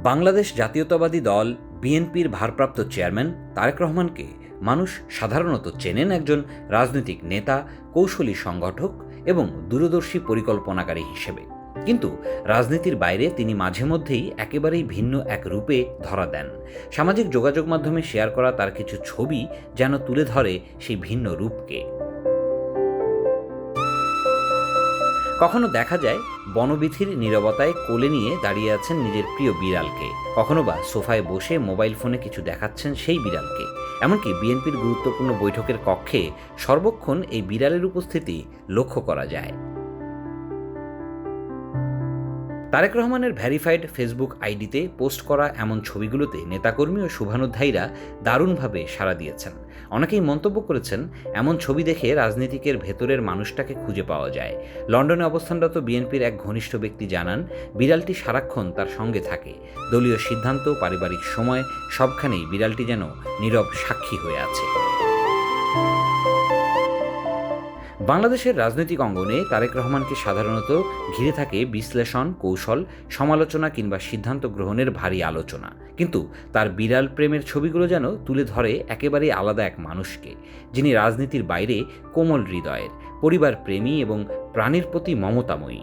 বাংলাদেশ জাতীয়তাবাদী দল বিএনপির ভারপ্রাপ্ত চেয়ারম্যান তারেক রহমানকে মানুষ সাধারণত চেনেন একজন রাজনৈতিক নেতা, কৌশলী সংগঠক এবং দূরদর্শী পরিকল্পনাকারী হিসেবে। কিন্তু রাজনীতির বাইরে তিনি মাঝে মধ্যেই একেবারেই ভিন্ন এক রূপে ধরা দেন। সামাজিক যোগাযোগ মাধ্যমে শেয়ার করা তার কিছু ছবি যেন তুলে ধরে সেই ভিন্ন রূপকে। কখনো দেখা যায় বনবীথির নীরবতায় কোলে নিয়ে দাঁড়িয়ে আছেন নিজের প্রিয় বিড়ালকে, কখনো বা সোফায় বসে মোবাইল ফোনে কিছু দেখাচ্ছেন সেই বিড়ালকে। এমনকি বিএনপির গুরুত্বপূর্ণ বৈঠকের কক্ষে সর্বক্ষণ এই বিড়ালের উপস্থিতি লক্ষ্য করা যায়। তারেক রহমানের ভ্যারিফাইড ফেসবুক আইডিতে পোস্ট করা এমন ছবিগুলোতে নেতাকর্মী ও শুভানুধ্যায়ীরা দারুণভাবে সাড়া দিয়েছেন। অনেকেই মন্তব্য করেছেন, এমন ছবি দেখে রাজনীতিকের ভেতরের মানুষটাকে খুঁজে পাওয়া যায়। লন্ডনে অবস্থানরত বিএনপির এক ঘনিষ্ঠ ব্যক্তি জানান, বিড়ালটি সারাক্ষণ তার সঙ্গে থাকে। দলীয় সিদ্ধান্ত, পারিবারিক সময় সবখানেই বিড়ালটি যেন নীরব সাক্ষী হয়ে আছে। বাংলাদেশের রাজনৈতিক অঙ্গনে তারেক রহমানকে সাধারণত ঘিরে থাকে বিশ্লেষণ, কৌশল, সমালোচনা কিংবা সিদ্ধান্ত গ্রহণের ভারী আলোচনা। কিন্তু তার বিড়াল প্রেমের ছবিগুলো যেন তুলে ধরে একেবারেই আলাদা এক মানুষকে, যিনি রাজনীতির বাইরে কোমল হৃদয়ের, পরিবার প্রেমী এবং প্রাণীর প্রতি মমতাময়ী।